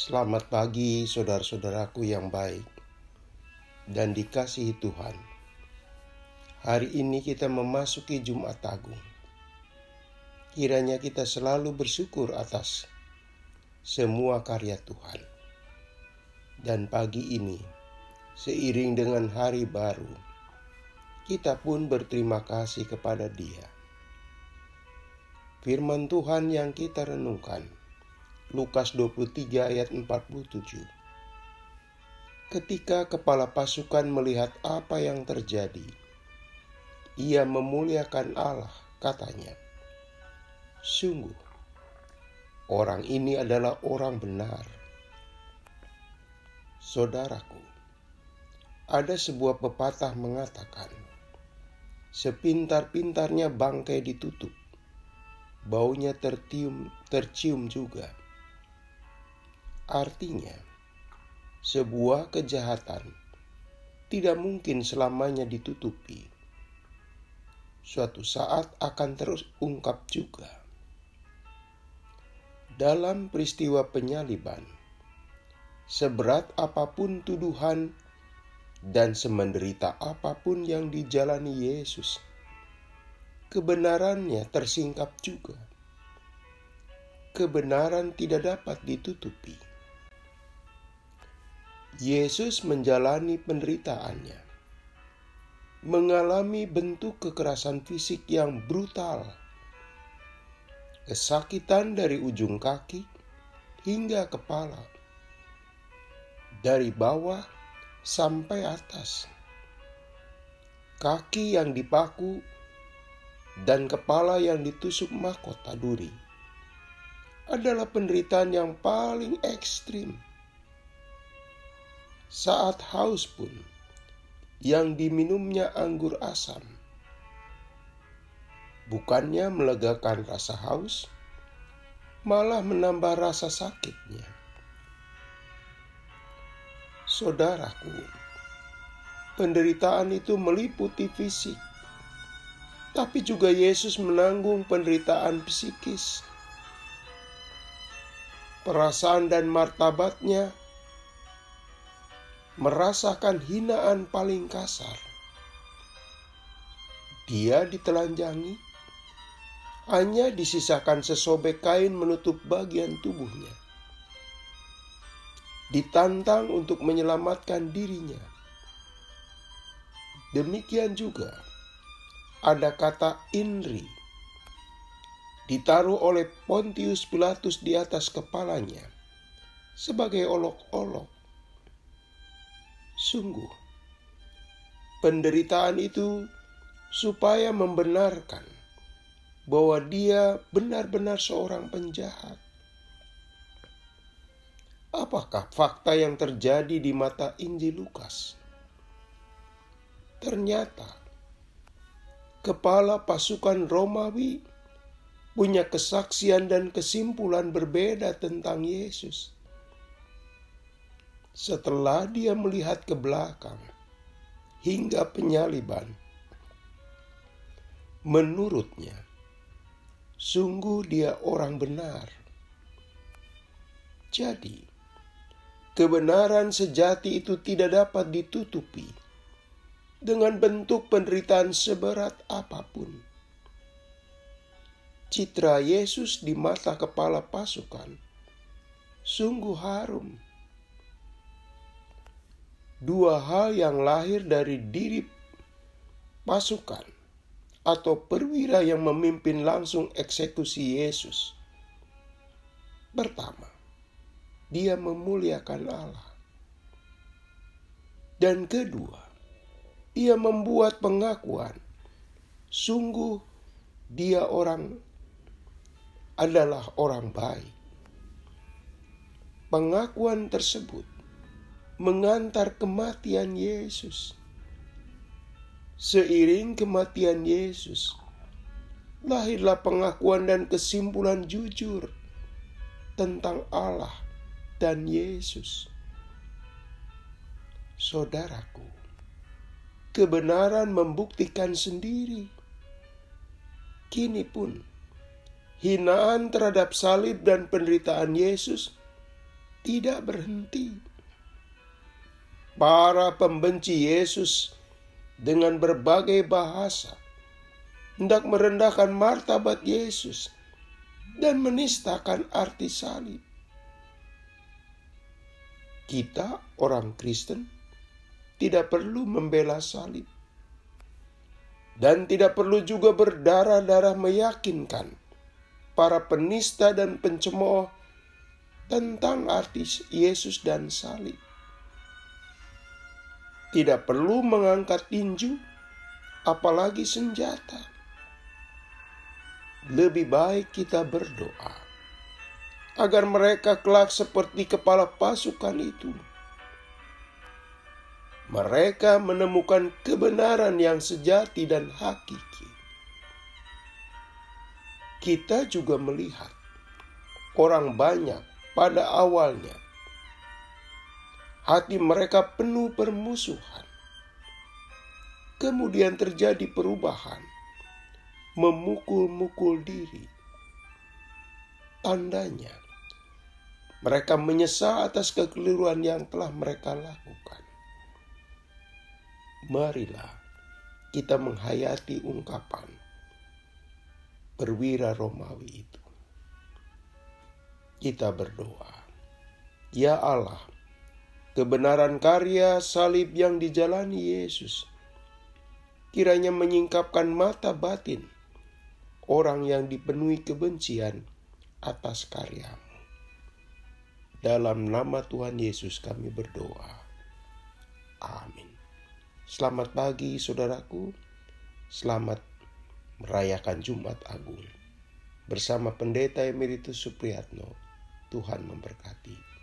Selamat pagi saudara-saudaraku yang baik dan dikasihi Tuhan. Hari ini kita memasuki Jumat Agung. Kiranya kita selalu bersyukur atas semua karya Tuhan. Dan pagi ini, seiring dengan hari baru, kita pun berterima kasih kepada Dia. Firman Tuhan yang kita renungkan, Lukas 23 ayat 47. Ketika kepala pasukan melihat apa yang terjadi, ia memuliakan Allah, katanya, "Sungguh, orang ini adalah orang benar." Saudaraku, ada sebuah pepatah mengatakan, sepintar-pintarnya bangkai ditutup, baunya tercium juga. Artinya, sebuah kejahatan tidak mungkin selamanya ditutupi. Suatu saat akan terungkap juga. Dalam peristiwa penyaliban, seberat apapun tuduhan dan semenderita apapun yang dijalani Yesus, kebenarannya tersingkap juga. Kebenaran tidak dapat ditutupi. Yesus menjalani penderitaannya, mengalami bentuk kekerasan fisik yang brutal, kesakitan dari ujung kaki hingga kepala, dari bawah sampai atas, kaki yang dipaku dan kepala yang ditusuk mahkota duri adalah penderitaan yang paling ekstrim. Saat haus pun, yang diminumnya anggur asam, bukannya melegakan rasa haus, malah menambah rasa sakitnya. Saudaraku, penderitaan itu meliputi fisik, tapi juga Yesus menanggung penderitaan psikis. Perasaan dan martabatnya, merasakan hinaan paling kasar. Dia ditelanjangi, hanya disisakan sesobek kain menutup bagian tubuhnya. Ditantang untuk menyelamatkan dirinya. Demikian juga ada kata INRI, ditaruh oleh Pontius Pilatus di atas kepalanya sebagai olok-olok. Sungguh, penderitaan itu supaya membenarkan bahwa dia benar-benar seorang penjahat. Apakah fakta yang terjadi di mata Injil Lukas? Ternyata, kepala pasukan Romawi punya kesaksian dan kesimpulan berbeda tentang Yesus. Setelah dia melihat ke belakang hingga penyaliban, menurutnya, sungguh dia orang benar. Jadi, kebenaran sejati itu tidak dapat ditutupi dengan bentuk penderitaan seberat apapun. Citra Yesus di mata kepala pasukan sungguh harum. Dua hal yang lahir dari diri pasukan atau perwira yang memimpin langsung eksekusi Yesus. Pertama, dia memuliakan Allah. Dan kedua, ia membuat pengakuan, sungguh dia adalah orang baik. Pengakuan tersebut mengantar kematian Yesus. Seiring kematian Yesus, lahirlah pengakuan dan kesimpulan jujur tentang Allah dan Yesus. Saudaraku, kebenaran membuktikan sendiri. Kini pun, hinaan terhadap salib dan penderitaan Yesus tidak berhenti. Para pembenci Yesus dengan berbagai bahasa hendak merendahkan martabat Yesus dan menistakan arti salib. Kita, orang Kristen, tidak perlu membela salib dan tidak perlu juga berdarah-darah meyakinkan para penista dan pencemooh tentang arti Yesus dan salib. Tidak perlu mengangkat tinju, apalagi senjata. Lebih baik kita berdoa agar mereka kelak seperti kepala pasukan itu. Mereka menemukan kebenaran yang sejati dan hakiki. Kita juga melihat orang banyak pada awalnya hati mereka penuh permusuhan. Kemudian terjadi perubahan, memukul-mukul diri. Tandanya, mereka menyesal atas kekeliruan yang telah mereka lakukan. Marilah kita menghayati ungkapan perwira Romawi itu. Kita berdoa, ya Allah, kebenaran karya salib yang dijalani Yesus kiranya menyingkapkan mata batin orang yang dipenuhi kebencian atas karya-Mu. Dalam nama Tuhan Yesus kami berdoa. Amin. Selamat pagi saudaraku. Selamat merayakan Jumat Agung. Bersama Pendeta Emeritus Supriyatno, Tuhan memberkati.